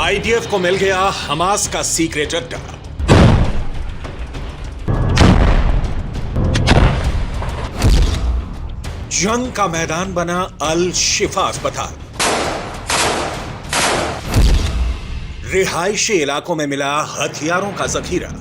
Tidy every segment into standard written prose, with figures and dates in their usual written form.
IDF को मिल गया Hamas का सीक्रेट अड्डा। जंग का मैदान बना अल शिफा अस्पताल। रिहायशी इलाकों में मिला हथियारों का जखीरा।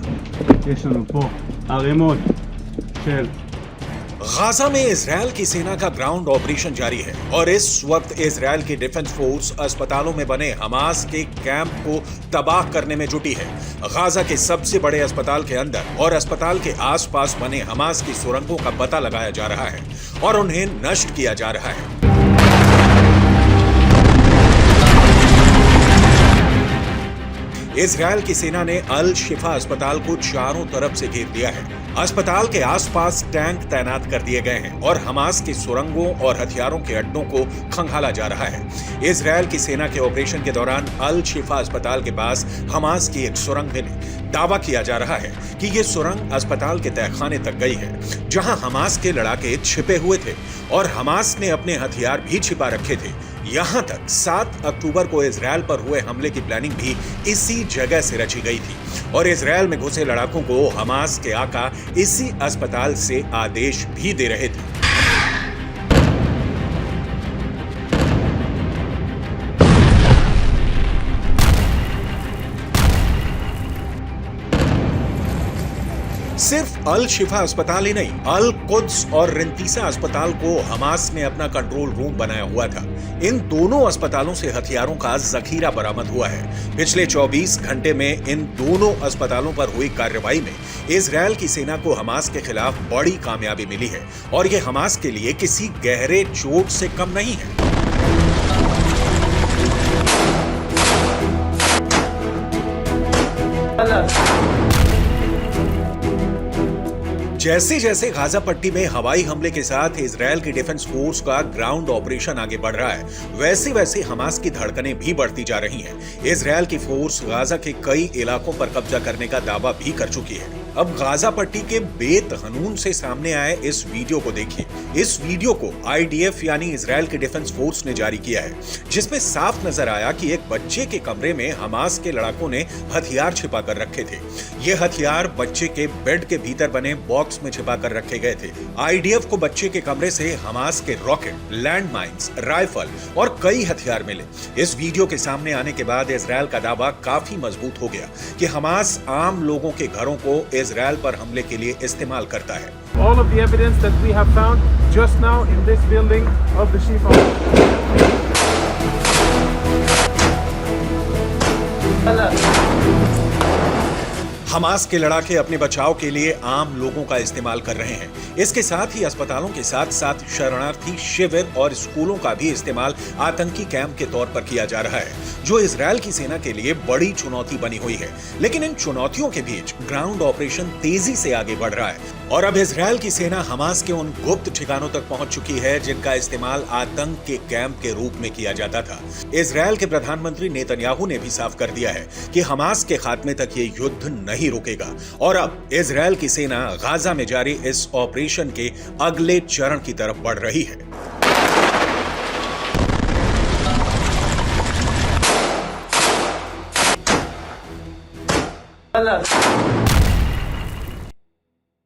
गाजा में इजरायल की सेना का ग्राउंड ऑपरेशन जारी है और इस वक्त इजरायल की डिफेंस फोर्स अस्पतालों में बने हमास के कैंप को तबाह करने में जुटी है। गाजा के सबसे बड़े अस्पताल के अंदर और अस्पताल के आसपास बने हमास की सुरंगों का पता लगाया जा रहा है और उन्हें नष्ट किया जा रहा है। इजरायल की सेना ने अल शिफा अस्पताल को चारों तरफ से घेर लिया है। अस्पताल के आसपास टैंक तैनात कर दिए गए हैं और हमास की सुरंगों और हथियारों के अड्डों को खंगाला जा रहा है। इजरायल की सेना के ऑपरेशन के दौरान अल शिफा अस्पताल के पास हमास की एक सुरंग मिली। दावा किया जा रहा है कि ये सुरंग अस्पताल के तहखाने तक गई है, जहां हमास के लड़ाके छिपे हुए थे और हमास ने अपने हथियार भी छिपा रखे थे। यहां तक 7 अक्टूबर को इजरायल पर हुए हमले की प्लानिंग भी इसी जगह से रची गई थी और इजरायल में घुसे लड़ाकों को हमास के आका इसी अस्पताल से आदेश भी दे रहे थे। सिर्फ अल शिफा अस्पताल ही नहीं, अल कुद्स और रिंतीसा अस्पताल को हमास ने अपना कंट्रोल रूम बनाया हुआ था। इन दोनों अस्पतालों से हथियारों का जखीरा बरामद हुआ है। पिछले 24 घंटे में इन दोनों अस्पतालों पर हुई कार्रवाई में इजरायल की सेना को हमास के खिलाफ बड़ी कामयाबी मिली है और यह हमास के लिए किसी गहरे चोट से कम नहीं है। जैसे जैसे गाजा पट्टी में हवाई हमले के साथ इजरायल की डिफेंस फोर्स का ग्राउंड ऑपरेशन आगे बढ़ रहा है, वैसे वैसे हमास की धड़कनें भी बढ़ती जा रही हैं। इजरायल की फोर्स गाजा के कई इलाकों पर कब्जा करने का दावा भी कर चुकी है। अब गाजा पट्टी के बेत हनून से सामने आए इस वीडियो को देखिए। इस वीडियो को आईडीएफ यानी इजरायल की डिफेंस फोर्स ने जारी किया है, जिसमें साफ नजर आया कि एक बच्चे के कमरे में हमास के लड़ाकों ने हथियार छिपा कर रखे थे। ये हथियार बच्चे के बेड के भीतर बने बॉक्स में छिपा कर रखे गए थे। आईडीएफ को बच्चे के कमरे से हमास के रॉकेट, लैंड माइंस, राइफल और कई हथियार मिले। इस वीडियो के सामने आने के बाद इजरायल का दावा काफी मजबूत हो गया कि हमास आम लोगों के घरों को इजरायल पर हमले के लिए इस्तेमाल करता है। All of the evidence that we have found just now in this building of the Shifa. Hamas के लड़ाके अपने बचाव के लिए आम लोगों का इस्तेमाल कर रहे हैं। इसके साथ ही अस्पतालों के साथ साथ शरणार्थी शिविर और स्कूलों का भी इस्तेमाल आतंकी कैंप के तौर पर किया जा रहा है, जो इजरायल की सेना के लिए बड़ी चुनौती बनी हुई है। लेकिन इन चुनौतियों के बीच ग्राउंड ऑपरेशन तेजी से आगे बढ़ रहा है और अब इजरायल की सेना हमास के उन गुप्त ठिकानों तक पहुंच चुकी है जिनका इस्तेमाल आतंक के कैंप के रूप में किया जाता था। इजरायल के प्रधानमंत्री नेतन्याहू ने भी साफ कर दिया है कि हमास के खात्मे तक ये युद्ध नहीं रुकेगा और अब इजरायल की सेना गाजा में जारी इस ऑपरेशन के अगले चरण की तरफ बढ़ रही है। Allah.